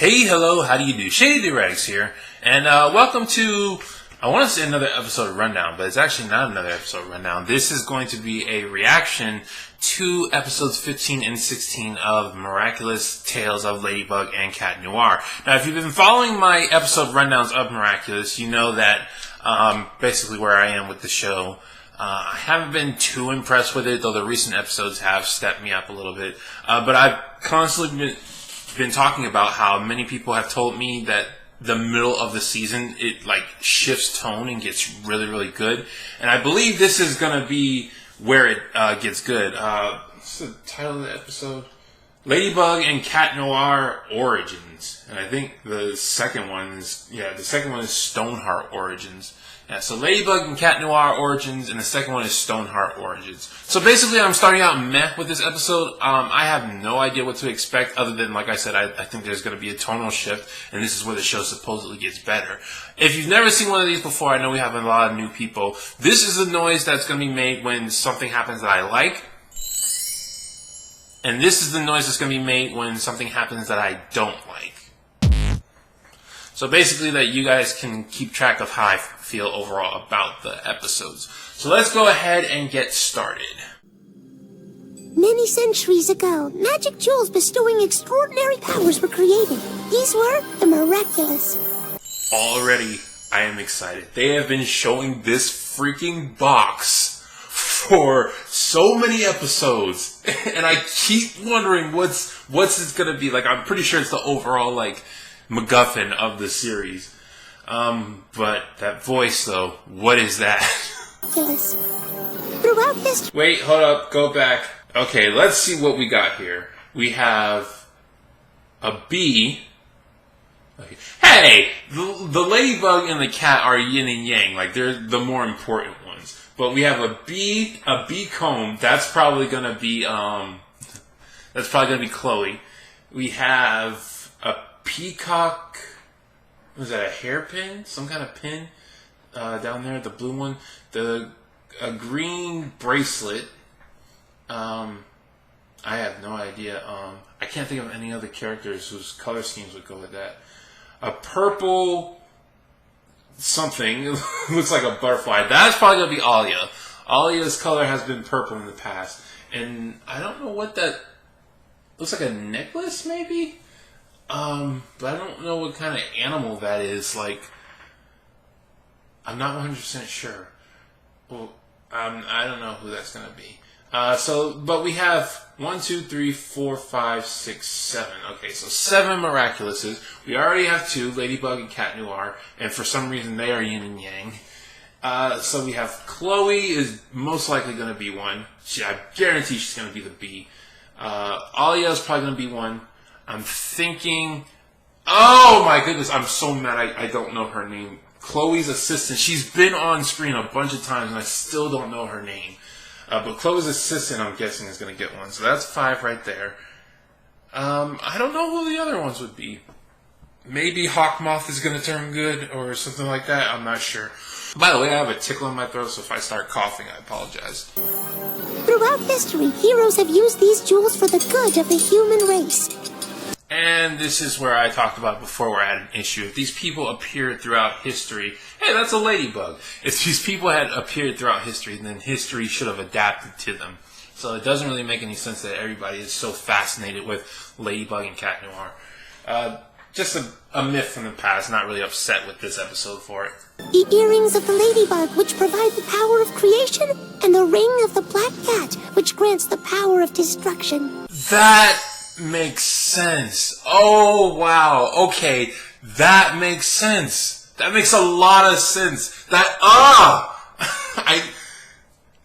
Hey, hello, how do you do? Shady Doorags here, and welcome to, I want to say another episode of Rundown, but it's actually not another episode of Rundown. This is going to be a reaction to episodes 15 and 16 of Miraculous, Tales of Ladybug and Cat Noir. Now, if you've been following my episode rundowns of Miraculous, you know that basically where I am with the show. I haven't been too impressed with it, though the recent episodes have stepped me up a little bit. But I've constantly been talking about how many people have told me that the middle of the season, it like shifts tone and gets really, really good. And I believe this is going to be where it gets good. What's the title of the episode? Ladybug and Cat Noir Origins. And I think the second one is Stoneheart Origins. Yeah, so Ladybug and Cat Noir Origins, and the second one is Stoneheart Origins. So basically, I'm starting out meh with this episode. I have no idea what to expect, other than, like I said, I think there's going to be a tonal shift, and this is where the show supposedly gets better. If you've never seen one of these before, I know we have a lot of new people. This is the noise that's going to be made when something happens that I like. And this is the noise that's going to be made when something happens that I don't like. So basically that you guys can keep track of how I feel overall about the episodes. So let's go ahead and get started. Many centuries ago, magic jewels bestowing extraordinary powers were created. These were the Miraculous. Already, I am excited. They have been showing this freaking box for so many episodes, and I keep wondering what's it gonna be. Like, I'm pretty sure it's the overall like MacGuffin of the series. But that voice though, what is that? Yes. Throughout history. Wait, hold up, go back. Okay, let's see what we got here. We have a bee. Okay. Hey, the ladybug and the cat are yin and yang. Like, they're the more important ones. But we have a bee comb. That's probably gonna be Chloe. We have a peacock. Was that a hairpin? Some kind of pin down there, the blue one. A green bracelet. I have no idea. I can't think of any other characters whose color schemes would go with that. A purple something. Looks like a butterfly. That's probably going to be Alia. Alia's color has been purple in the past. And I don't know what that... Looks like a necklace, maybe? But I don't know what kind of animal that is. Like, I'm not 100% sure. Well, I don't know who that's going to be. But we have 1, 2, 3, 4, 5, 6, 7. Okay, so 7 Miraculouses. We already have 2, Ladybug and Cat Noir, and for some reason they are yin and yang. So we have Chloe is most likely going to be one. I guarantee she's going to be the bee. Alia is probably going to be one. I'm thinking... Oh my goodness, I'm so mad I don't know her name. Chloe's assistant. She's been on screen a bunch of times and I still don't know her name. But Chloe's assistant, I'm guessing, is going to get one. So that's 5 right there. I don't know who the other ones would be. Maybe Hawkmoth is going to turn good or something like that. I'm not sure. By the way, I have a tickle in my throat, so if I start coughing, I apologize. Throughout history, heroes have used these jewels for the good of the human race. And this is where I talked about before where I had an issue. If these people appeared throughout history, hey, that's a ladybug. If these people had appeared throughout history, then history should have adapted to them. So it doesn't really make any sense that everybody is so fascinated with Ladybug and Cat Noir. Just a myth from the past, not really upset with this episode for it. The earrings of the ladybug, which provide the power of creation, and the ring of the black cat, which grants the power of destruction. That makes sense. Oh, wow. Okay, that makes sense. That makes a lot of sense. A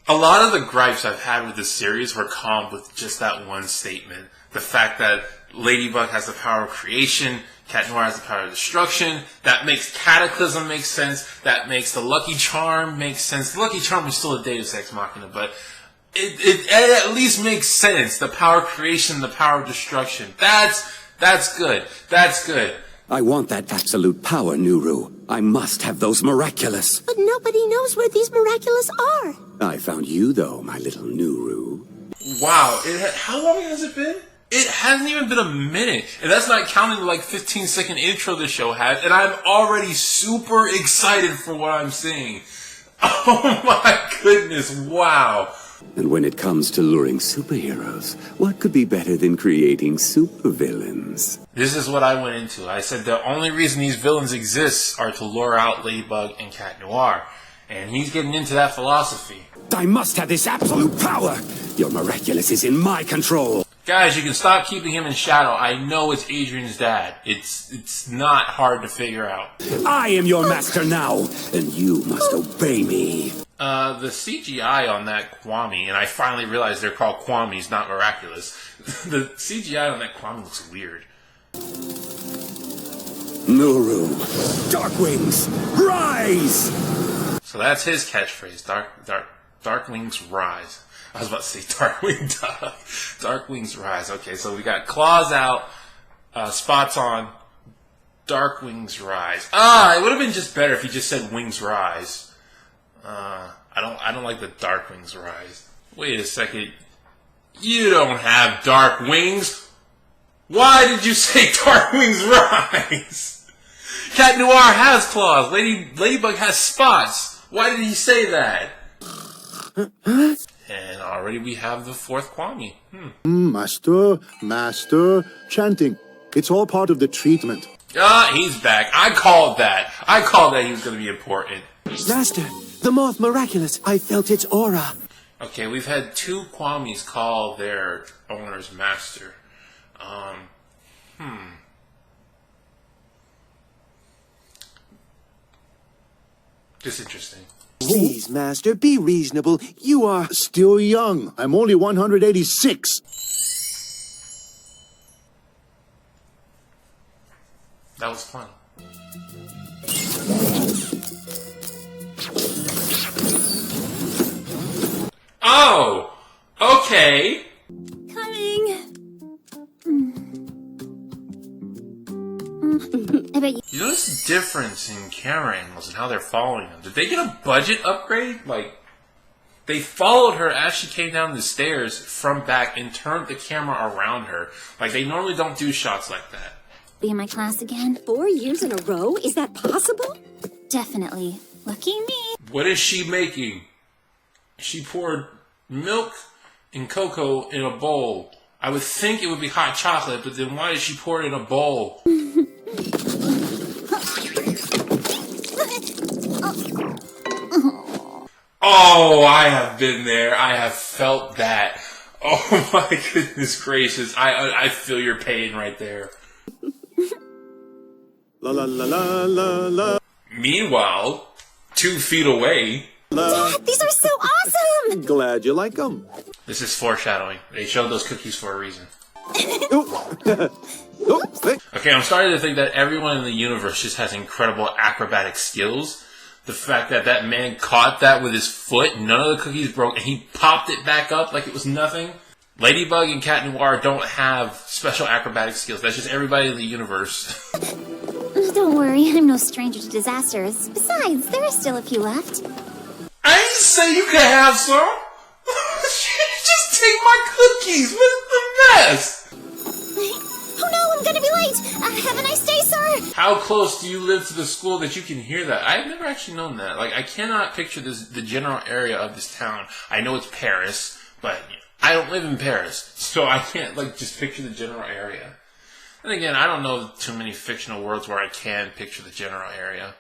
lot of the gripes I've had with this series were calmed with just that one statement. The fact that Ladybug has the power of creation, Cat Noir has the power of destruction. That makes Cataclysm make sense. That makes the Lucky Charm make sense. The Lucky Charm is still a Deus Ex Machina, but it at least makes sense. The power of creation, the power of destruction. That's good. That's good. I want that absolute power, Nuru. I must have those Miraculous. But nobody knows where these Miraculous are. I found you, though, my little Nuru. Wow. How long has it been? It hasn't even been a minute. And that's not counting the like 15-second intro the show had. And I'm already super excited for what I'm seeing. Oh my goodness, wow. And when it comes to luring superheroes, what could be better than creating supervillains? This is what I went into. I said the only reason these villains exist are to lure out Ladybug and Cat Noir. And he's getting into that philosophy. I must have this absolute power! Your Miraculous is in my control! Guys, you can stop keeping him in shadow. I know it's Adrian's dad. It's not hard to figure out. I am your master now, and you must obey me. The CGI on that Kwame, and I finally realized they're called Kwames, not Miraculous. The CGI on that Kwame looks weird. Nuru, Darkwings, rise! So that's his catchphrase, Darkwings rise. I was about to say Darkwings rise. Okay, so we got claws out, spots on, Darkwings rise. It would have been just better if he just said wings rise. I don't like the Darkwings rise. Wait a second. You don't have dark wings. Why did you say Darkwings rise? Cat Noir has claws. Ladybug has spots. Why did he say that? And already we have the fourth Kwame. Master, chanting. It's all part of the treatment. He's back. I called that. I called that he was going to be important. Master, the Moth Miraculous. I felt its aura. Okay, we've had two Kwames call their owners master. Just interesting. Please, Master, be reasonable. You are... Still young. I'm only 186. That was fun. Oh! Okay! Coming. I bet you. You notice the difference in camera angles and how they're following them. Did they get a budget upgrade? Like, they followed her as she came down the stairs from back and turned the camera around her. Like, they normally don't do shots like that. Be in my class again? 4 years in a row? Is that possible? Definitely. Lucky me. What is she making? She poured milk and cocoa in a bowl. I would think it would be hot chocolate, but then why did she pour it in a bowl? Oh, I have been there. I have felt that. Oh my goodness gracious. I feel your pain right there. La la la la la la. Meanwhile, 2 feet away... Dad, these are so awesome! Glad you like them. This is foreshadowing. They showed those cookies for a reason. Okay, I'm starting to think that everyone in the universe just has incredible acrobatic skills. The fact that that man caught that with his foot, none of the cookies broke, and he popped it back up like it was nothing. Ladybug and Cat Noir don't have special acrobatic skills. That's just everybody in the universe. Don't worry, I'm no stranger to disasters. Besides, there are still a few left. I didn't say you could have some. Just take my cookies. What's the mess? Oh no, I'm gonna be late! Have a nice day, sir! How close do you live to the school that you can hear that? I've never actually known that. Like, I cannot picture the general area of this town. I know it's Paris, but I don't live in Paris, so I can't, like, just picture the general area. And again, I don't know too many fictional worlds where I can picture the general area.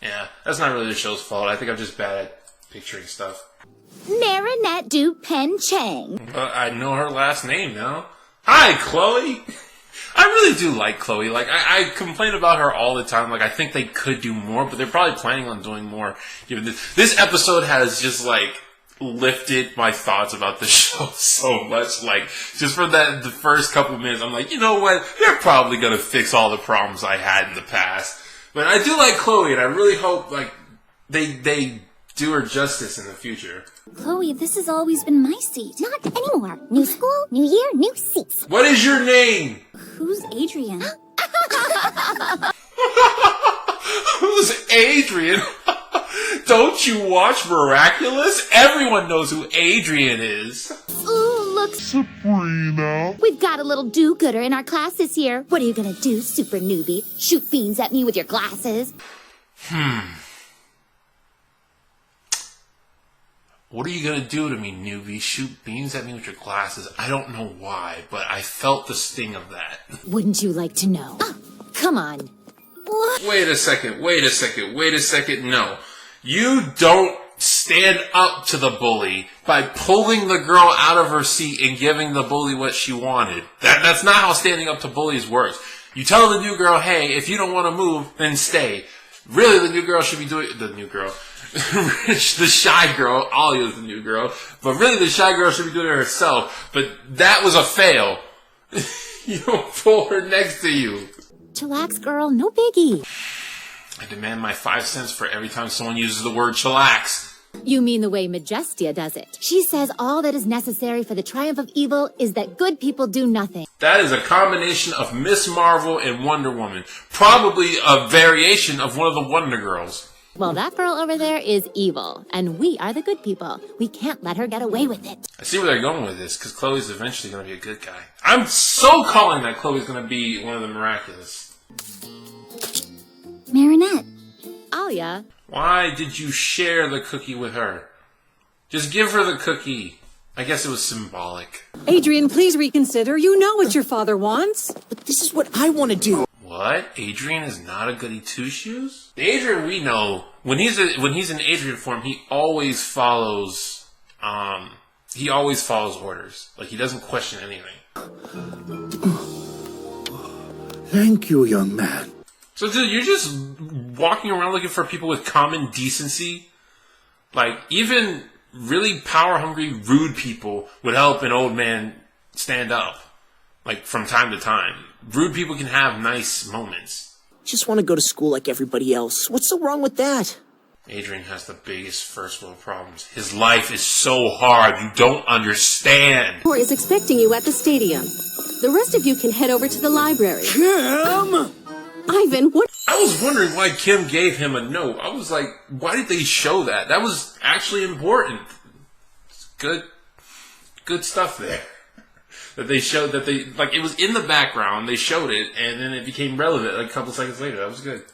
Yeah, that's not really the show's fault. I think I'm just bad at picturing stuff. Marinette Du Pen Chang. I know her last name now. Hi, Chloe! I really do like Chloe. Like, I complain about her all the time. Like, I think they could do more, but they're probably planning on doing more. This episode has just, like, lifted my thoughts about the show so much. Like, just for the first couple minutes, I'm like, you know what? They're probably gonna fix all the problems I had in the past. But I do like Chloe, and I really hope, like, they do her justice in the future. Chloe, this has always been my seat. Not anymore. New school, new year, new seats. What is your name? Who's Adrian? Who's Adrian? Don't you watch Miraculous? Everyone knows who Adrian is. Ooh, looks. Sabrina. We've got a little do-gooder in our class this year. What are you gonna do, super newbie? Shoot beans at me with your glasses? What are you gonna do to me, newbie? Shoot beans at me with your glasses? I don't know why, but I felt the sting of that. Wouldn't you like to know? Oh, come on. Wait a second. No. You don't stand up to the bully by pulling the girl out of her seat and giving the bully what she wanted. That's not how standing up to bullies works. You tell the new girl, hey, if you don't want to move, then stay. Really, the new girl should be doing... The new girl. The shy girl. Alia's the new girl. But really, the shy girl should be doing it herself. But that was a fail. You don't pull her next to you. Chillax, girl. No biggie. I demand my 5 cents for every time someone uses the word chillax. You mean the way Majestia does it. She says all that is necessary for the triumph of evil is that good people do nothing. That is a combination of Miss Marvel and Wonder Woman. Probably a variation of one of the Wonder Girls. Well, that girl over there is evil, and we are the good people. We can't let her get away with it. I see where they're going with this, because Chloe's eventually going to be a good guy. I'm so calling that Chloe's going to be one of the Miraculous. Marinette. Alia. Why did you share the cookie with her? Just give her the cookie. I guess it was symbolic. Adrian, please reconsider. You know what your father wants. But this is what I want to do. What? Adrian is not a goody two-shoes? The Adrian we know, when he's in Adrian form, he always follows orders. Like, he doesn't question anything. Thank you, young man. So, dude, you're just walking around looking for people with common decency? Like, even really power-hungry, rude people would help an old man stand up. Like, from time to time. Rude people can have nice moments. Just want to go to school like everybody else. What's so wrong with that? Adrian has the biggest first world problems. His life is so hard, you don't understand. Tor is expecting you at the stadium. The rest of you can head over to the library. Kim! Ivan, what? I was wondering why Kim gave him a note. I was like, why did they show that? That was actually important. It's good stuff there. That they showed that they, like, it was in the background, they showed it, and then it became relevant like a couple seconds later. That was good.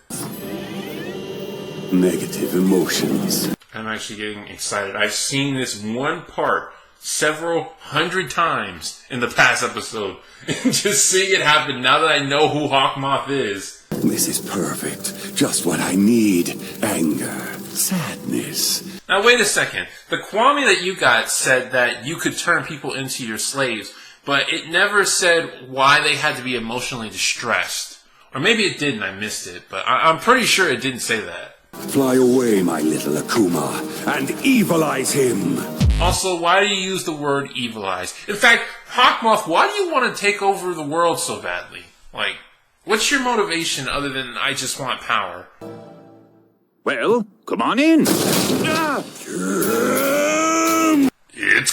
Negative emotions. I'm actually getting excited. I've seen this one part several hundred times in the past episode. And just seeing it happen now that I know who Hawkmoth is. This is perfect. Just what I need. Anger. Sadness. Now wait a second. The Kwame that you got said that you could turn people into your slaves. But it never said why they had to be emotionally distressed. Or maybe it did and I missed it, but I'm pretty sure it didn't say that. Fly away, my little Akuma, and evilize him! Also, why do you use the word evilize? In fact, Hawkmoth, why do you want to take over the world so badly? Like, what's your motivation other than I just want power? Well, come on in. It's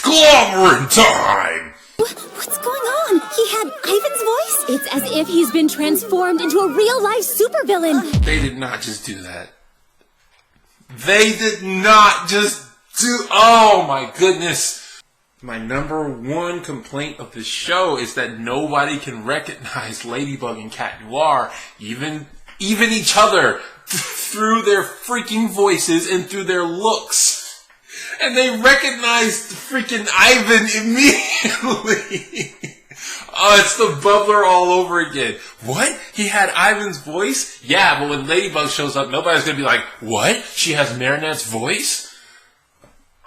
clobbering time! What's going on? He had Ivan's voice? It's as if he's been transformed into a real-life supervillain. They did not just do that. They did not just do... Oh, my goodness. My number one complaint of the show is that nobody can recognize Ladybug and Cat Noir, even each other, through their freaking voices and through their looks. And they recognized freaking Ivan immediately. Oh, it's the bubbler all over again. What? He had Ivan's voice? Yeah, but when Ladybug shows up, nobody's going to be like, what? She has Marinette's voice?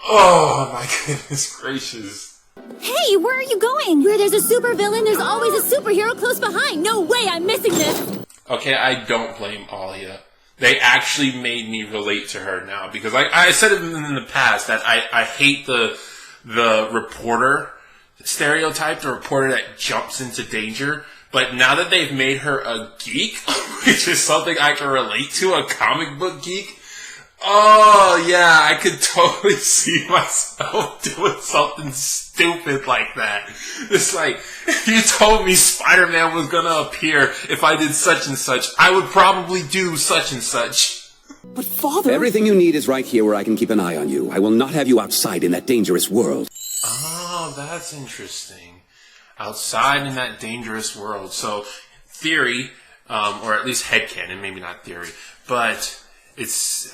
Oh, my goodness gracious. Hey, where are you going? Where there's a supervillain, there's always a superhero close behind. No way, I'm missing this. Okay, I don't blame Alia. They actually made me relate to her now. Because I said it in the past that I hate the reporter stereotype, the reporter that jumps into danger. But now that they've made her a geek, which is something I can relate to, a comic book geek, oh yeah, I could totally see myself doing something stupid like that. It's like, if you told me Spider-Man was gonna appear if I did such and such, I would probably do such and such. But Father... Everything you need is right here where I can keep an eye on you. I will not have you outside in that dangerous world. Oh, Oh, that's interesting. Outside in that dangerous world. So, theory, or at least headcanon, maybe not theory, but it's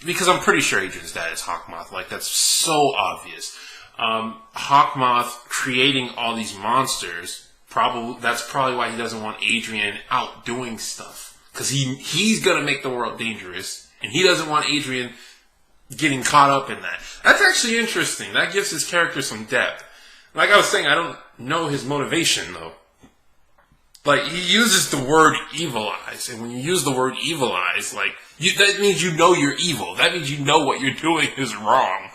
because I'm pretty sure Adrian's dad is Hawkmoth. Like, that's so obvious. Hawkmoth creating all these monsters, that's probably why he doesn't want Adrian out doing stuff. Because he's going to make the world dangerous, and he doesn't want Adrian getting caught up in that. That's actually interesting. That gives his character some depth. Like I was saying, I don't know his motivation, though. Like, he uses the word evil eyes, and when you use the word evil eyes, like, that means you know you're evil. That means you know what you're doing is wrong.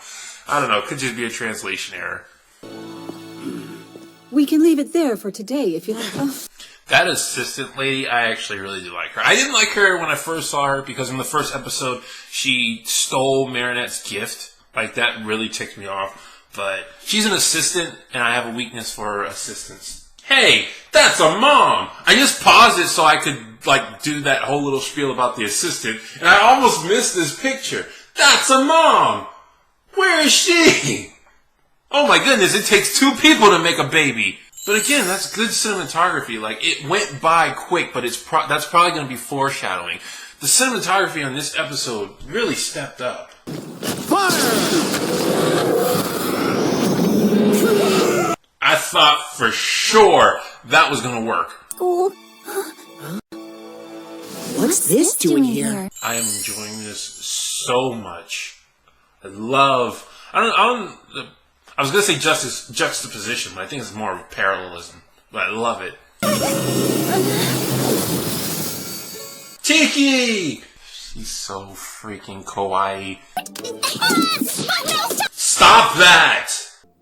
I don't know, it could just be a translation error. We can leave it there for today if you like. Oh. That assistant lady, I actually really do like her. I didn't like her when I first saw her, because in the first episode, she stole Marinette's gift. Like, that really ticked me off. But she's an assistant, and I have a weakness for assistants. Hey, that's a mom! I just paused it so I could, like, do that whole little spiel about the assistant, and I almost missed this picture. That's a mom! Where is she? Oh my goodness, it takes 2 people to make a baby. But again, that's good cinematography. Like, it went by quick, but that's probably going to be foreshadowing. The cinematography on this episode really stepped up. Fire! I thought for sure that was going to work. Cool. What's this doing here? I am enjoying this so much. I love... I was going to say juxtaposition, but I think it's more of parallelism. But I love it. Tiki! She's so freaking kawaii. Stop that!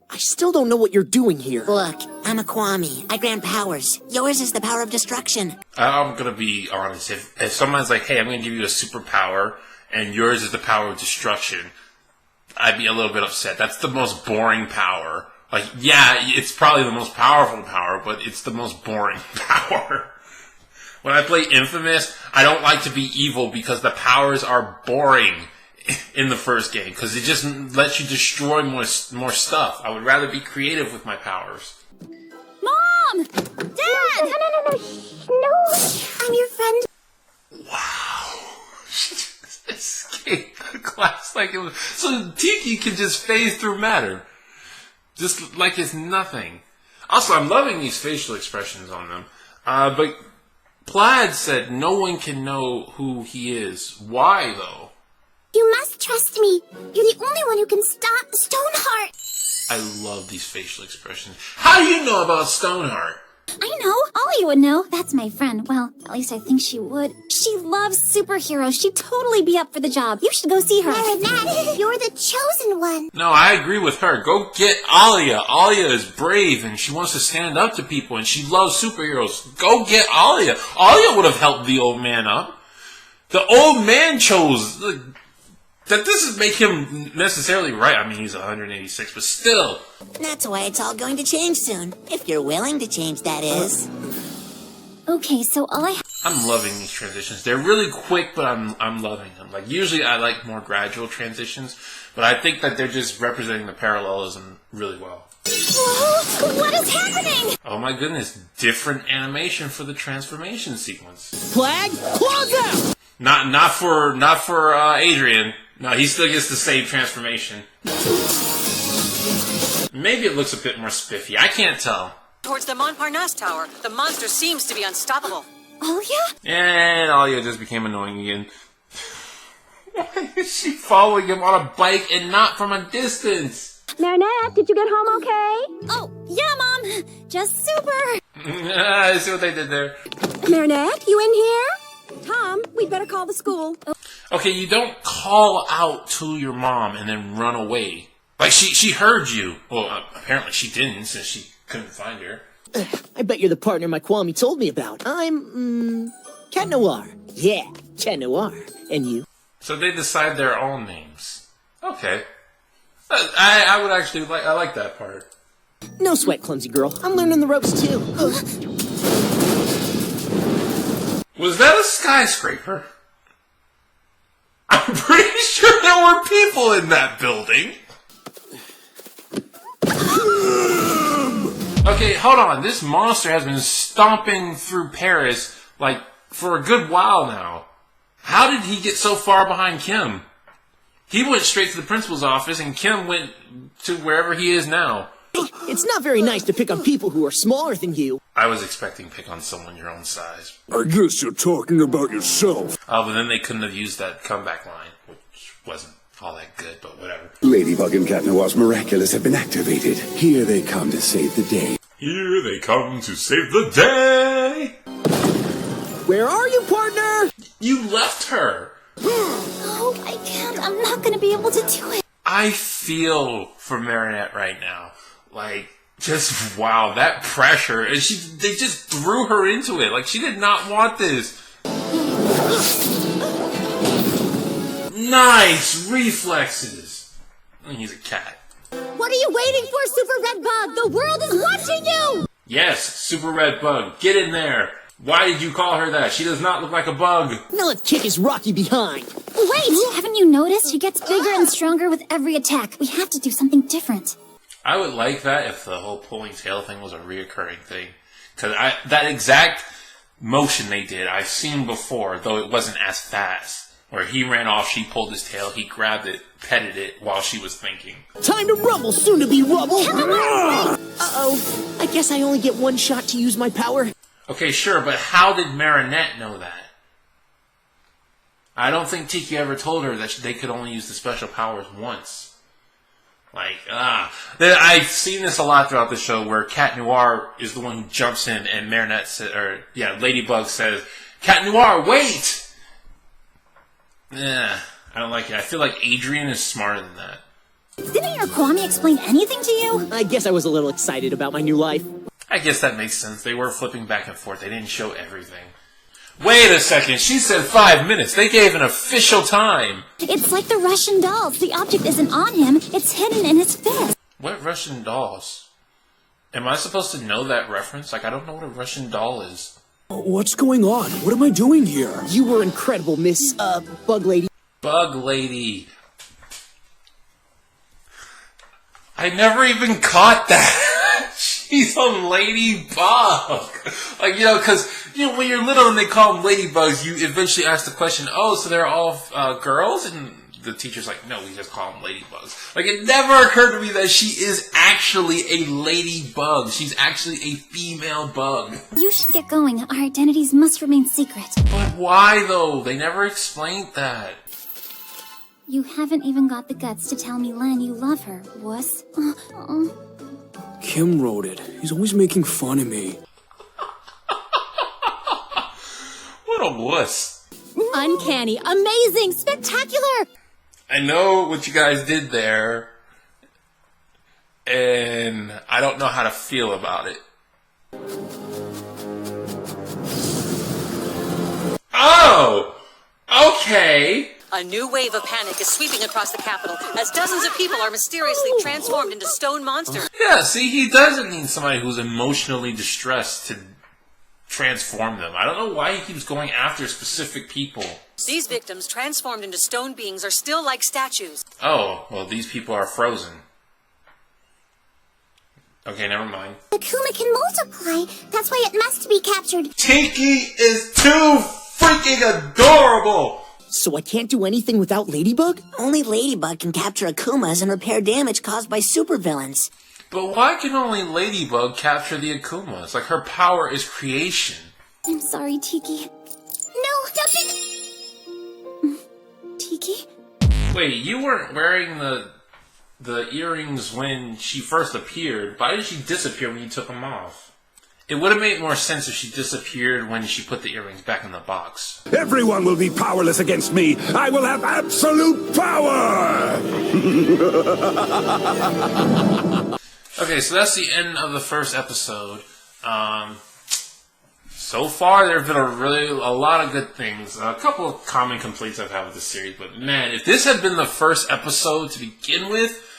I still don't know what you're doing here. Look, I'm a Kwame. I grant powers. Yours is the power of destruction. I'm going to be honest. If someone's like, hey, I'm going to give you a superpower, and yours is the power of destruction, I'd be a little bit upset. That's the most boring power. Like, yeah, it's probably the most powerful power, but it's the most boring power. When I play Infamous, I don't like to be evil because the powers are boring in the first game, because it just lets you destroy more stuff. I would rather be creative with my powers. Mom! Dad! No. I'm your friend. Wow. She just escaped the class like it was... So Tiki can just phase through matter. Just like it's nothing. Also, I'm loving these facial expressions on them. But Plaid said no one can know who he is. Why, though? You must trust me. You're the only one who can stop Stoneheart. I love these facial expressions. How do you know about Stoneheart? I know. Ollie would know. That's my friend. Well, at least I think she would. She loves superheroes. She'd totally be up for the job. You should go see her. Marinette, you're the chosen one. No, I agree with her. Go get Alia. Alia is brave, and she wants to stand up to people, and she loves superheroes. Go get Alia. Alia would have helped the old man up. The old man chose... That doesn't make him necessarily right. I mean, he's 186, but still. That's why it's all going to change soon. If you're willing to change, that is. Okay, so I'm loving these transitions. They're really quick, but I'm loving them. Like, usually I like more gradual transitions, but I think that they're just representing the parallelism really well. Whoa! What is happening? Oh my goodness. Different animation for the transformation sequence. Flag, claws out! Not for Adrian. No, he still gets the same transformation. Maybe it looks a bit more spiffy. I can't tell. Towards the Montparnasse Tower, the monster seems to be unstoppable. Alia? And Alia just became annoying again. Why is she following him on a bike and not from a distance? Marinette, did you get home okay? Oh, yeah, Mom. Just super. I see what they did there. Marinette, you in here? Tom, we'd better call the school. Okay, you don't call out to your mom and then run away. Like, she heard you. Well, apparently she didn't, since she couldn't find her. I bet you're the partner my Kwame told me about. I'm, Cat Noir. Yeah, Cat Noir. And you? So they decide their own names. Okay. I would actually I like that part. No sweat, clumsy girl. I'm learning the ropes, too. Was that a skyscraper? I'm pretty sure there were people in that building. Okay, hold on. This monster has been stomping through Paris, like, for a good while now. How did he get so far behind Kim? He went straight to the principal's office, and Kim went to wherever he is now. It's not very nice to pick on people who are smaller than you. I was expecting pick on someone your own size. I guess you're talking about yourself. Oh, but then they couldn't have used that comeback line, which wasn't all that good, but whatever. Ladybug and Cat Noir's Miraculous have been activated. Here they come to save the day. Here they come to save the day! Where are you, partner? You left her! Oh, I can't. I'm not going to be able to do it. I feel for Marinette right now. Like, just wow, that pressure. And they just threw her into it. Like, she did not want this. Nice reflexes. I mean, he's a cat. What are you waiting for, Super Red Bug? The world is watching you! Yes, Super Red Bug. Get in there. Why did you call her that? She does not look like a bug. Now let's kick his Rocky behind. Wait! Haven't you noticed? She gets bigger and stronger with every attack. We have to do something different. I would like that if the whole pulling tail thing was a reoccurring thing. Because that exact motion they did, I've seen before, though it wasn't as fast. Where he ran off, she pulled his tail, he grabbed it, petted it while she was thinking. Time to rumble, soon to be rubble! Uh-oh. I guess I only get one shot to use my power. Okay, sure, but how did Marinette know that? I don't think Tiki ever told her that they could only use the special powers once. Like, I've seen this a lot throughout the show where Cat Noir is the one who jumps in and Marinette Ladybug says, Cat Noir, wait! Yeah, I don't like it. I feel like Adrian is smarter than that. Didn't your Kwame explain anything to you? I guess I was a little excited about my new life. I guess that makes sense. They were flipping back and forth. They didn't show everything. Wait a second. She said 5 minutes. They gave an official time. It's like the Russian dolls. The object isn't on him. It's hidden in his fist. What Russian dolls? Am I supposed to know that reference? Like, I don't know what a Russian doll is. What's going on? What am I doing here? You were incredible, Miss, Bug Lady. Bug Lady. I never even caught that. She's a ladybug. Like, because, when you're little and they call them ladybugs, you eventually ask the question, oh, so they're all girls? And the teacher's like, no, we just call them ladybugs. Like, it never occurred to me that she is actually a ladybug. She's actually a female bug. You should get going. Our identities must remain secret. But why, though? They never explained that. You haven't even got the guts to tell me, Len, you love her, wuss. Kim wrote it. He's always making fun of me. What a wuss. Uncanny, amazing, spectacular! I know what you guys did there, and I don't know how to feel about it. Oh! Okay! A new wave of panic is sweeping across the capital as dozens of people are mysteriously transformed into stone monsters. Yeah, see, he doesn't need somebody who's emotionally distressed to transform them. I don't know why he keeps going after specific people. These victims transformed into stone beings are still like statues. Oh, well, these people are frozen. Okay, never mind. Akuma can multiply. That's why it must be captured. Tiki is too freaking adorable! So I can't do anything without Ladybug? Only Ladybug can capture Akumas and repair damage caused by supervillains. But why can only Ladybug capture the Akumas? Like, her power is creation. I'm sorry, Tiki. No, don't Tiki? Wait, you weren't wearing the earrings when she first appeared. Why did she disappear when you took them off? It would have made more sense if she disappeared when she put the earrings back in the box. Everyone will be powerless against me. I will have absolute power! Okay, so that's the end of the first episode. So far, there have been a lot of good things. A couple of common complaints I've had with the series, but man, if this had been the first episode to begin with,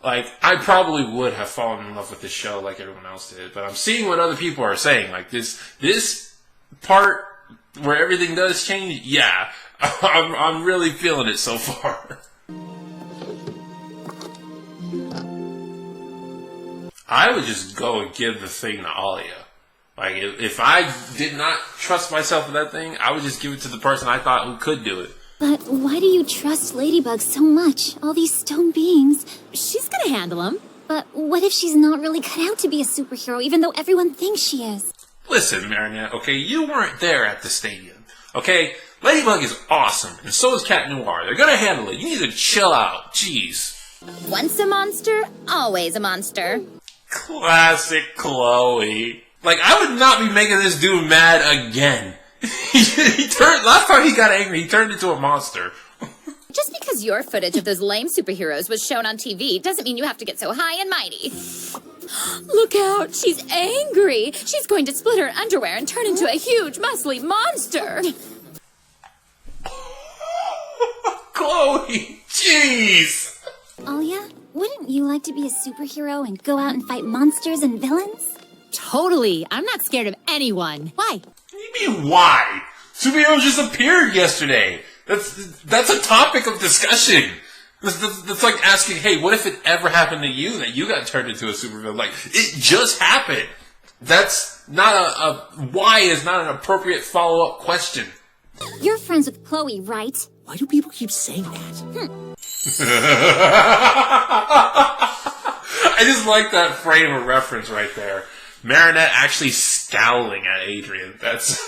like, I probably would have fallen in love with the show like everyone else did. But I'm seeing what other people are saying. Like, this part where everything does change, yeah, I'm really feeling it so far. I would just go and give the thing to Alia. Like, if I did not trust myself with that thing, I would just give it to the person I thought who could do it. But why do you trust Ladybug so much? All these stone beings. She's gonna handle them. But what if she's not really cut out to be a superhero, even though everyone thinks she is? Listen, Marinette, okay, you weren't there at the stadium, okay? Ladybug is awesome, and so is Cat Noir. They're gonna handle it. You need to chill out. Jeez. Once a monster, always a monster. Classic Chloe. Like, I would not be making this dude mad again. Last time he got angry, he turned into a monster. Just because your footage of those lame superheroes was shown on TV doesn't mean you have to get so high and mighty. Look out, she's angry. She's going to split her underwear and turn into a huge, muscly monster. Chloe, jeez. Alia, wouldn't you like to be a superhero and go out and fight monsters and villains? Totally. I'm not scared of anyone. Why? What do you mean, why? Superheroes just appeared yesterday. That's a topic of discussion. That's like asking, hey, what if it ever happened to you that you got turned into a supervillain? Like, it just happened. That's not why is not an appropriate follow-up question. You're friends with Chloe, right? Why do people keep saying that? I just like that frame of reference right there. Marinette actually scowling at Adrian. That's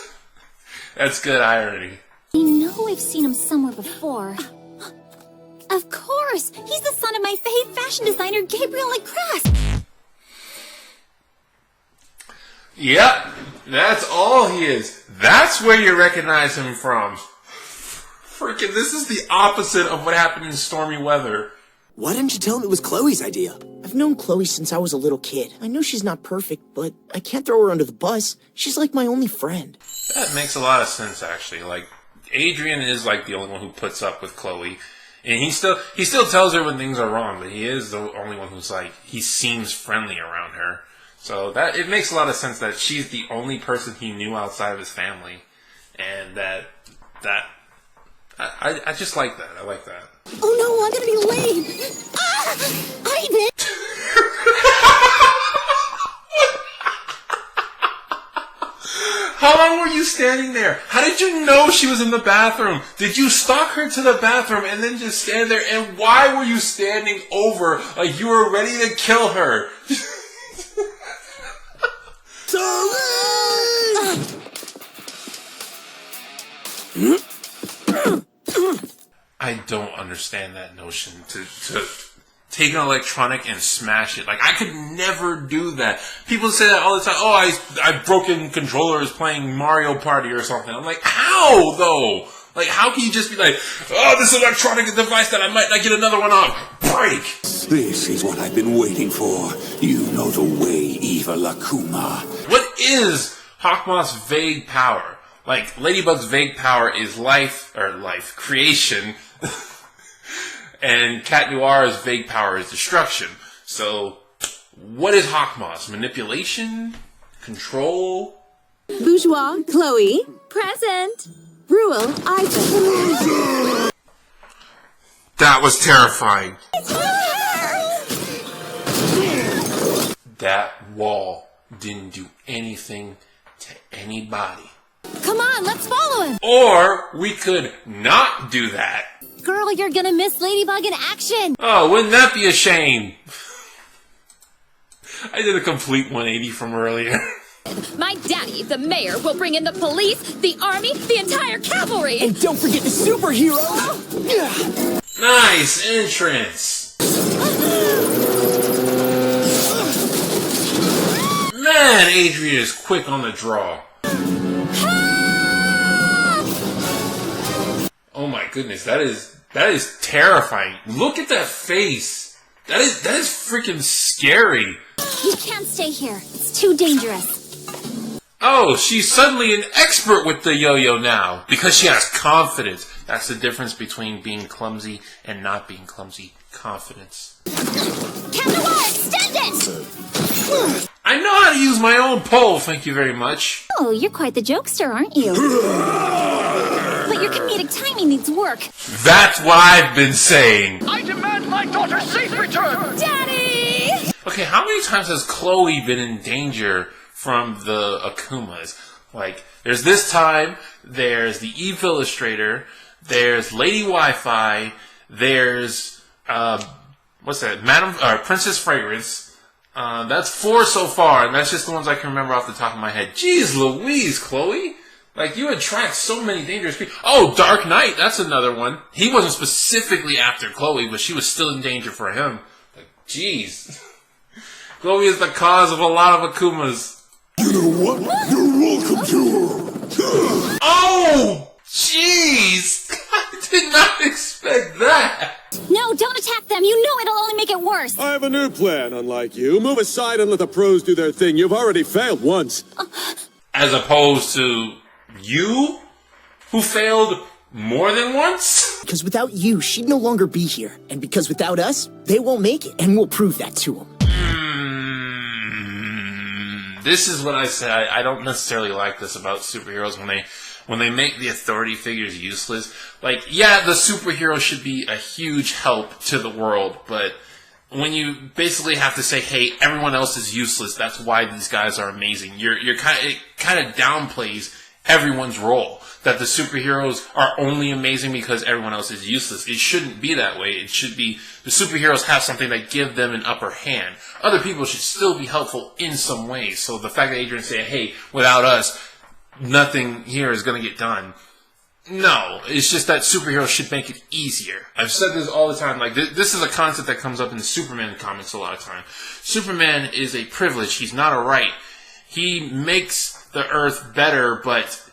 good irony. I know I've seen him somewhere before. Of course! He's the son of my fave fashion designer, Gabriel Lacrasse! Yep, that's all he is. That's where you recognize him from. Freaking, this is the opposite of what happened in Stormy Weather. Why didn't you tell him it was Chloe's idea? I've known Chloe since I was a little kid. I know she's not perfect, but I can't throw her under the bus. She's like my only friend. That makes a lot of sense, actually. Like, Adrian is like the only one who puts up with Chloe. And he still tells her when things are wrong, but he is the only one who's like, he seems friendly around her. So that, it makes a lot of sense that she's the only person he knew outside of his family. And I just like that. I like that. Oh no, I'm gonna be late! Ah! Ivan! How long were you standing there? How did you know she was in the bathroom? Did you stalk her to the bathroom and then just stand there? And why were you standing over like you were ready to kill her? I don't understand that notion to take an electronic and smash it. Like, I could never do that. People say that all the time. Oh, I've broken controllers playing Mario Party or something. I'm like, how though? Like, how can you just be like, oh, this electronic device that I might not get another one on? Break! This is what I've been waiting for. You know the way, Eva Lakuma. What is Hawkmoth's vague power? Like, Ladybug's vague power is creation. And Cat Noir's vague power is destruction. So, what is Hawkmoth's? Manipulation? Control? Bourgeois, Chloe. Present. Ruel, Ivan. That was terrifying. That wall didn't do anything to anybody. Come on, let's follow him. Or we could not do that. Girl, you're gonna miss Ladybug in action. Oh, wouldn't that be a shame? I did a complete 180 from earlier. My daddy, the mayor, will bring in the police, the army, the entire cavalry. And don't forget the superhero. Nice entrance. Man, Adrian is quick on the draw. Oh my goodness, that is terrifying. Look at that face. That is freaking scary. You can't stay here. It's too dangerous. Oh, she's suddenly an expert with the yo-yo now because she has confidence. That's the difference between being clumsy and not being clumsy. Confidence. Cat Noir, extend it! I know how to use my own pole, thank you very much. Oh, you're quite the jokester, aren't you? But your comedic timing needs work. That's what I've been saying. I demand my daughter's safe return! Daddy! Okay, how many times has Chloe been in danger from the Akumas? Like, there's this time, there's the Eve Illustrator, there's Lady Wi-Fi, there's, what's that? Princess Fragrance. That's 4 so far, and that's just the ones I can remember off the top of my head. Jeez Louise, Chloe! Like, you attract so many dangerous people. Oh, Dark Knight, that's another one. He wasn't specifically after Chloe, but she was still in danger for him. Like, jeez. Chloe is the cause of a lot of Akumas. You know what? You're welcome to her. Oh! Jeez! I did not expect that! No, don't attack them. You know it'll only make it worse. I have a new plan, unlike you. Move aside and let the pros do their thing. You've already failed once. As opposed to you, who failed more than once? Because without you, she'd no longer be here. And because without us, they won't make it. And we'll prove that to them. This is what I said. I don't necessarily like this about superheroes when they make the authority figures useless. Like, yeah, the superhero should be a huge help to the world, but when you basically have to say, hey, everyone else is useless, that's why these guys are amazing. It kind of downplays everyone's role. That the superheroes are only amazing because everyone else is useless. It shouldn't be that way. It should be the superheroes have something that give them an upper hand. Other people should still be helpful in some ways. So the fact that Adrian said, hey, without us, nothing here is going to get done. No, it's just that superheroes should make it easier. I've said this all the time. Like, this is a concept that comes up in the Superman comics a lot of time. Superman is a privilege. He's not a right. He makes the Earth better, but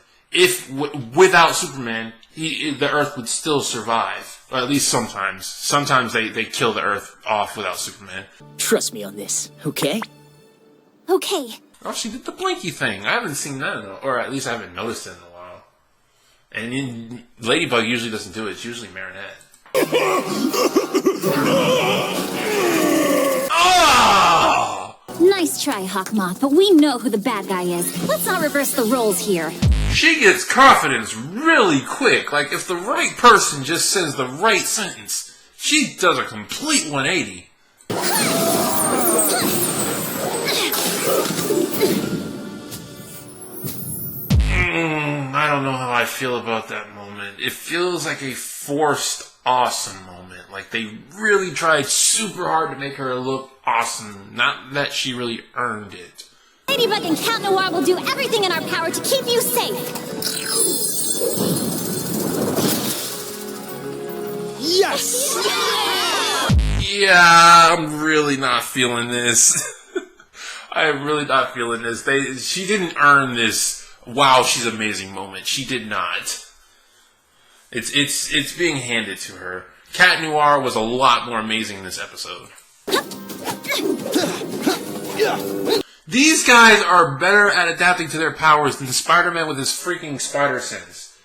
without Superman, the Earth would still survive. Or at least sometimes. Sometimes they kill the Earth off without Superman. Trust me on this, okay? Okay. Oh, she did the blinky thing. I haven't seen that or at least I haven't noticed it in a while. And Ladybug usually doesn't do it. It's usually Marinette. Oh! Nice try, Hawkmoth, but we know who the bad guy is. Let's not reverse the roles here. She gets confidence really quick. Like, if the right person just says the right sentence, she does a complete 180. I don't know how I feel about that moment. It feels like a forced awesome moment. Like, they really tried super hard to make her look awesome. Not that she really earned it. Ladybug and Cat Noir will do everything in our power to keep you safe. Yes! Yeah, I'm really not feeling this. I'm really not feeling this. She didn't earn this, wow, she's amazing moment. She did not. It's being handed to her. Cat Noir was a lot more amazing in this episode. These guys are better at adapting to their powers than Spider-Man with his freaking spider sense.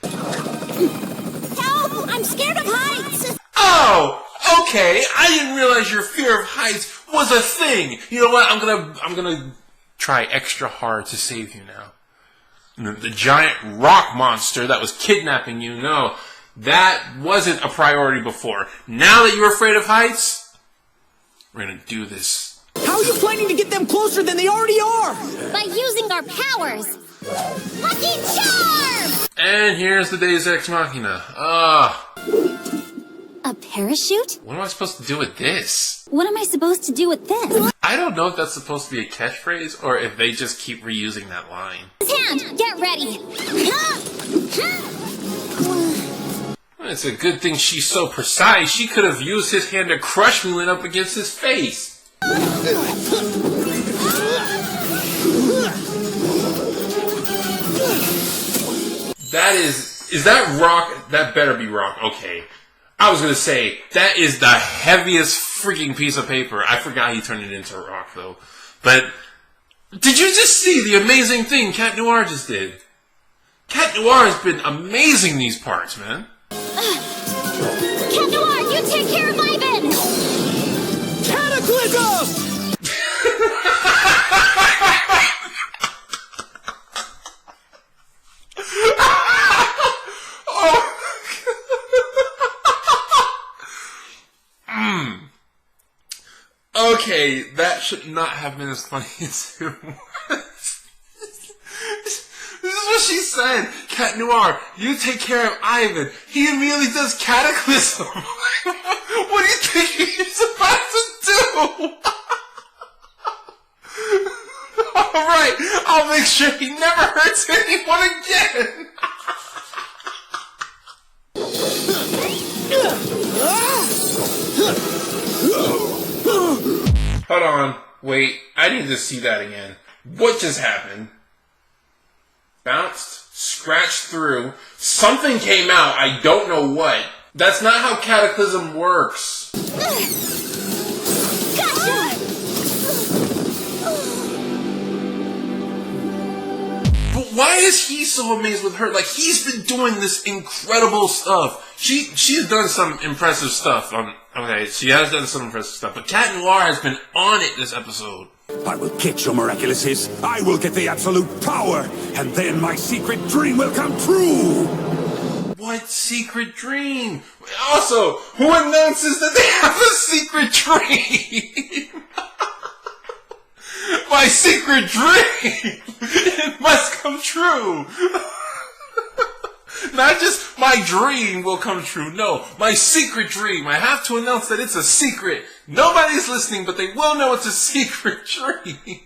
Help! I'm scared of heights! Oh! Okay, I didn't realize your fear of heights was a thing! You know what, I'm gonna try extra hard to save you now. The giant rock monster that was kidnapping you, no, that wasn't a priority before. Now that you're afraid of heights, we're gonna do this. How are you planning to get them closer than they already are? By using our powers. Lucky Charm! And here's the Deus Ex Machina. A parachute? What am I supposed to do with this? What am I supposed to do with this? I don't know if that's supposed to be a catchphrase or if they just keep reusing that line. His hand! Get ready! It's a good thing she's so precise. She could have used his hand to crush me when up against his face. Is that rock? That better be rock. Okay. I was gonna say, that is the heaviest freaking piece of paper. I forgot he turned it into rock, though. But, did you just see the amazing thing Cat Noir just did? Cat Noir has been amazing these parts, man. Cat Noir, you take care of Ivan! Cataclysm! Okay, that should not have been as funny as it was. This is what she said. Cat Noir, you take care of Ivan. He immediately does Cataclysm. What do you think he's about to do? Alright, I'll make sure he never hurts anyone again. Hold on. Wait, I need to see that again. What just happened? Bounced, scratched through, something came out, I don't know what. That's not how Cataclysm works. Gotcha! But why is he so amazed with her? Like, he's been doing this incredible stuff. She's done some impressive stuff. Okay, she has done some impressive stuff, but Cat Noir has been on it this episode. I will catch your Miraculouses. I will get the absolute power, and then my secret dream will come true. What secret dream? Also, who announces that they have a secret dream? My secret dream! It must come true! Not just my dream will come true, no, my secret dream. I have to announce that it's a secret. Nobody's listening, but they will know it's a secret dream.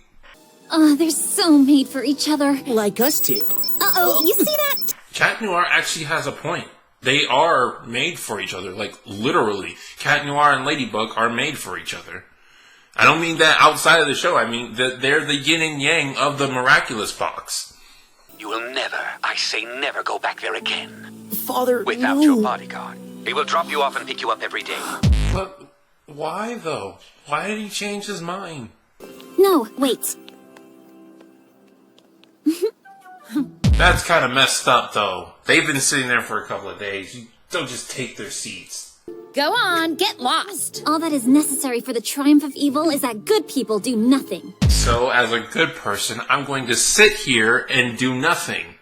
They're so made for each other. Like us two. Uh-oh, you see that? Cat Noir actually has a point. They are made for each other, like literally. Cat Noir and Ladybug are made for each other. I don't mean that outside of the show, I mean that they're the yin and yang of the Miraculous box. You will never, I say never, go back there again. Father, without your bodyguard. He will drop you off and pick you up every day. But why, though? Why did he change his mind? No, wait. That's kind of messed up, though. They've been sitting there for a couple of days. You don't just take their seats. Go on, get lost. All that is necessary for the triumph of evil is that good people do nothing. So, as a good person, I'm going to sit here and do nothing.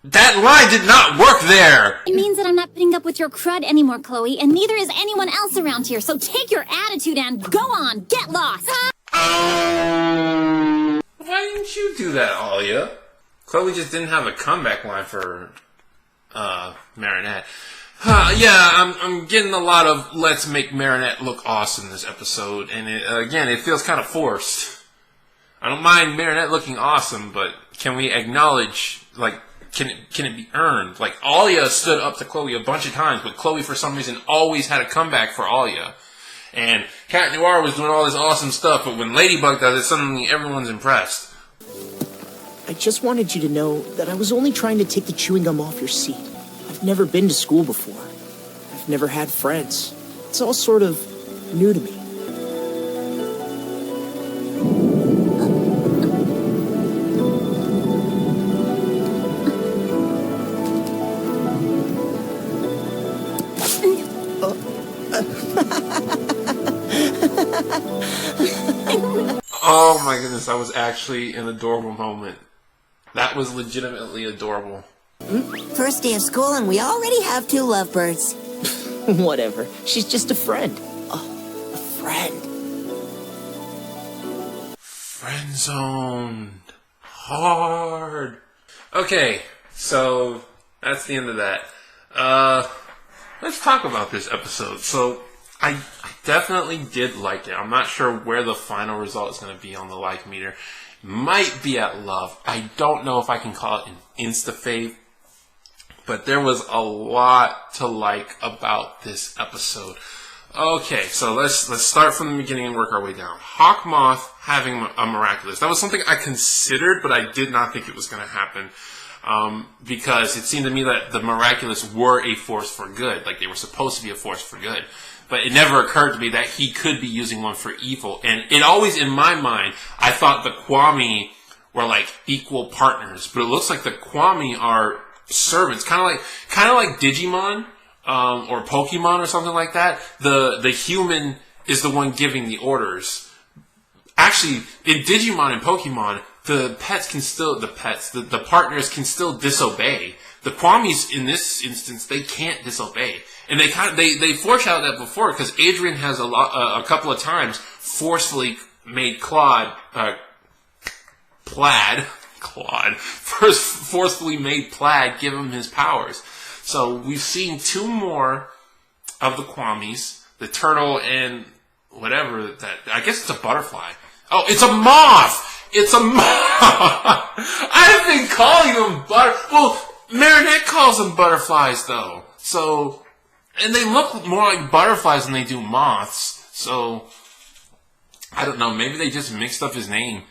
That line did not work there! It means that I'm not putting up with your crud anymore, Chloe, and neither is anyone else around here, so take your attitude and go on, get lost! Why didn't you do that, Alia? Chloe just didn't have a comeback line for, Marinette. Yeah, I'm getting a lot of let's make Marinette look awesome this episode, and it feels kind of forced. I don't mind Marinette looking awesome, but can we acknowledge, like, can it be earned? Like, Alia stood up to Chloe a bunch of times, but Chloe, for some reason, always had a comeback for Alia. And Cat Noir was doing all this awesome stuff, but when Ladybug does it, suddenly everyone's impressed. I just wanted you to know that I was only trying to take the chewing gum off your seat. I've never been to school before. I've never had friends. It's all sort of new to me. Oh my goodness, that was actually an adorable moment. That was legitimately adorable. First day of school and we already have 2 lovebirds. Whatever. She's just a friend. Oh, a friend. Friend zoned. Hard. Okay, so that's the end of that. Let's talk about this episode. So, I definitely did like it. I'm not sure where the final result is going to be on the like meter. Might be at love. I don't know if I can call it an insta-fave. But there was a lot to like about this episode. Okay, so let's start from the beginning and work our way down. Hawkmoth having a Miraculous. That was something I considered, but I did not think it was going to happen. Because it seemed to me that the Miraculous were a force for good. Like, they were supposed to be a force for good. But it never occurred to me that he could be using one for evil. And it always, in my mind, I thought the Kwami were like equal partners. But it looks like the Kwami are servants, kind of like Digimon or Pokemon or something like that. The human is the one giving the orders. Actually, in Digimon and Pokemon, the partners can still disobey. The Kwamis in this instance, they can't disobey, and they foreshadowed that before because Adrian has a couple of times forcefully made Plaid, forcefully made Plaid give him his powers. So we've seen 2 more of the Kwamis, the turtle and whatever that, I guess it's a butterfly. Oh, it's a moth! It's a moth! I've been calling them well, Marinette calls them butterflies though. So, and they look more like butterflies than they do moths. So, I don't know, maybe they just mixed up his name.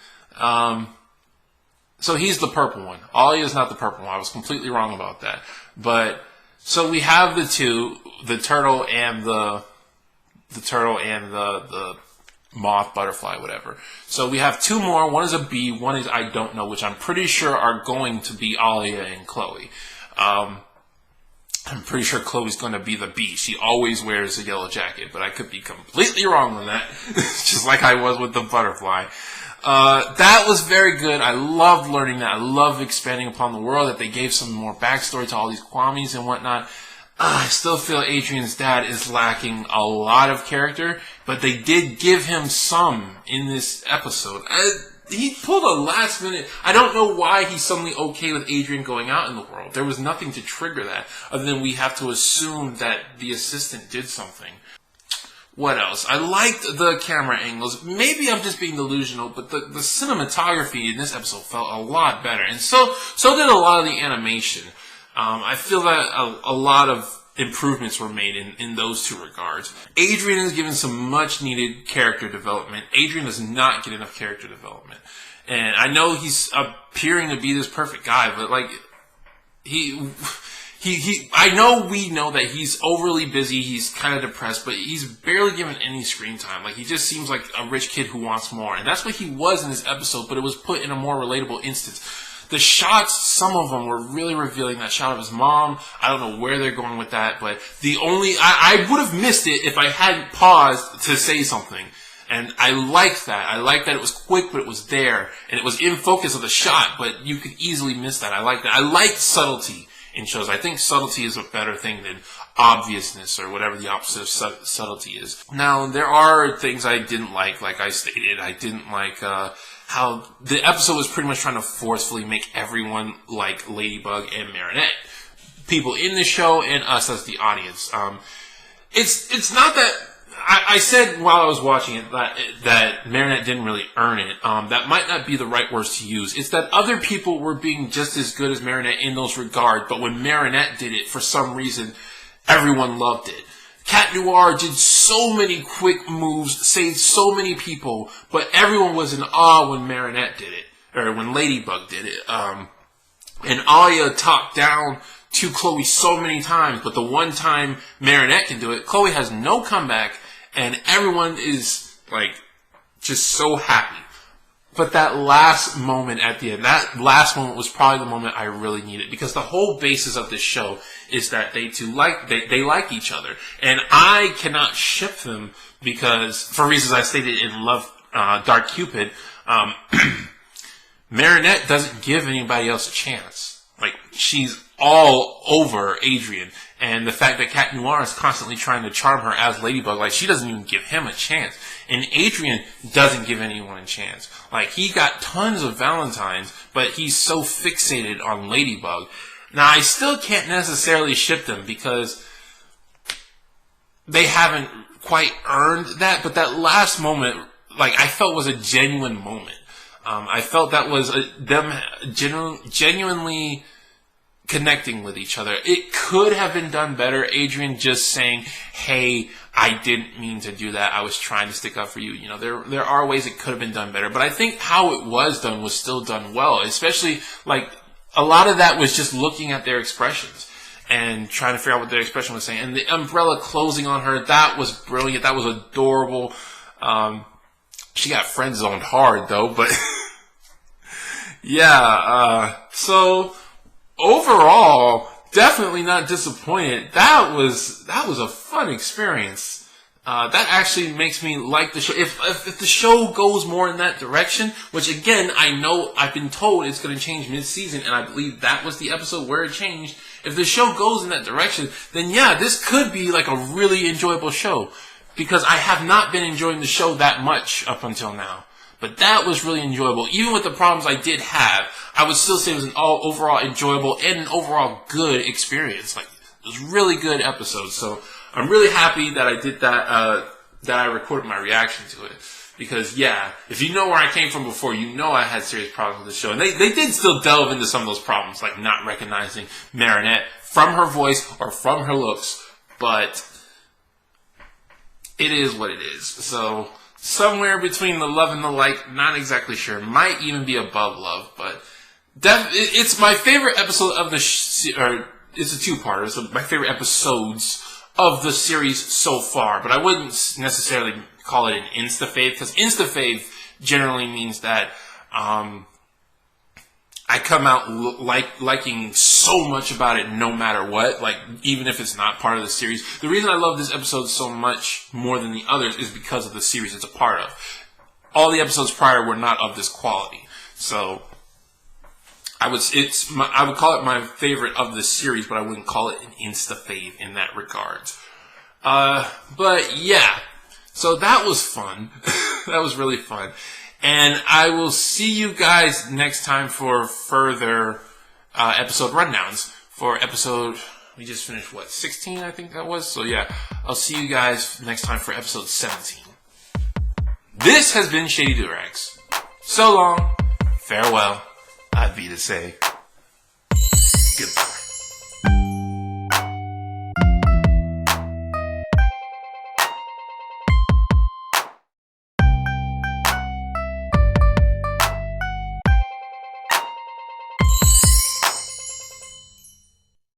So he's the purple one. Ollie is not the purple one. I was completely wrong about that. But, so we have the 2, the turtle and the moth, butterfly, whatever. So we have 2 more. One is a bee, one is I don't know, which I'm pretty sure are going to be Alia and Chloe. I'm pretty sure Chloe's going to be the bee. She always wears a yellow jacket, but I could be completely wrong on that. Just like I was with the butterfly. That was very good. I loved learning that. I loved expanding upon the world, that they gave some more backstory to all these Kwamis and whatnot. I still feel Adrian's dad is lacking a lot of character, but they did give him some in this episode. He pulled a last minute. I don't know why he's suddenly okay with Adrian going out in the world. There was nothing to trigger that, other than we have to assume that the assistant did something. What else? I liked the camera angles. Maybe I'm just being delusional, but the cinematography in this episode felt a lot better. And so did a lot of the animation. I feel that a lot of improvements were made in those 2 regards. Adrian is given some much needed character development. Adrian does not get enough character development. And I know he's appearing to be this perfect guy, but like, I know we know that he's overly busy, he's kind of depressed, but he's barely given any screen time. Like, he just seems like a rich kid who wants more. And that's what he was in this episode, but it was put in a more relatable instance. The shots, some of them were really revealing. That shot of his mom, I don't know where they're going with that, but I would have missed it if I hadn't paused to say something. And I liked that. I liked that it was quick, but it was there. And it was in focus of the shot, but you could easily miss that. I liked that. I liked subtlety in shows. I think subtlety is a better thing than obviousness or whatever the opposite of subtlety is. Now, there are things I didn't like I stated. I didn't like how the episode was pretty much trying to forcefully make everyone like Ladybug and Marinette. People in the show and us as the audience. It's not that... I said while I was watching it that Marinette didn't really earn it. That might not be the right words to use. It's that other people were being just as good as Marinette in those regards, but when Marinette did it, for some reason, everyone loved it. Cat Noir did so many quick moves, saved so many people, but everyone was in awe when Marinette did it, or when Ladybug did it. And Alia talked down to Chloe so many times, but the one time Marinette can do it, Chloe has no comeback, and everyone is, like, just so happy. But that last moment at the end, that last moment was probably the moment I really needed, because the whole basis of this show is that they like each other. And I cannot ship them because, for reasons I stated in Love, Dark Cupid, Marinette doesn't give anybody else a chance. Like, she's all over Adrian. And the fact that Cat Noir is constantly trying to charm her as Ladybug, like, she doesn't even give him a chance. And Adrian doesn't give anyone a chance. Like, he got tons of Valentines, but he's so fixated on Ladybug. Now, I still can't necessarily ship them because they haven't quite earned that, but that last moment, like, I felt was a genuine moment. I felt that was them genuinely connecting with each other. It could have been done better. Adrian just saying, hey, I didn't mean to do that. I was trying to stick up for you. You know, there are ways it could have been done better. But I think how it was done was still done well. Especially, like, a lot of that was just looking at their expressions and trying to figure out what their expression was saying. And the umbrella closing on her, that was brilliant. That was adorable. She got friend-zoned hard, though. But, yeah. So... overall, definitely not disappointed. That was a fun experience. That actually makes me like the show. If the show goes more in that direction, which again, I know I've been told it's going to change mid-season, and I believe that was the episode where it changed. If the show goes in that direction, then yeah, this could be like a really enjoyable show. because I have not been enjoying the show that much up until now. But that was really enjoyable. Even with the problems I did have, I would still say it was an overall enjoyable and an overall good experience. Like, it was really good episodes. So I'm really happy that I did that, that I recorded my reaction to it. Because, yeah, if you know where I came from before, you know I had serious problems with the show. And they did still delve into some of those problems, like not recognizing Marinette from her voice or from her looks. But it is what it is. So somewhere between the love and the like, not exactly sure. Might even be above love, but it's my favorite episode of the or it's a two-parter. So my favorite episodes of the series so far, but I wouldn't necessarily call it an insta-fave, because insta-fave generally means that I come out liking so much about it no matter what, like even if it's not part of the series. The reason I love this episode so much more than the others is because of the series it's a part of. All the episodes prior were not of this quality, so I would call it my favorite of the series, but I wouldn't call it an insta-fave in that regard. But yeah, so that was fun. That was really fun. And I will see you guys next time for further episode rundowns. For episode, we just finished, what, 16 I think that was? So yeah, I'll see you guys next time for episode 17. This has been Shady Doorags. So long, farewell, I'd be to say.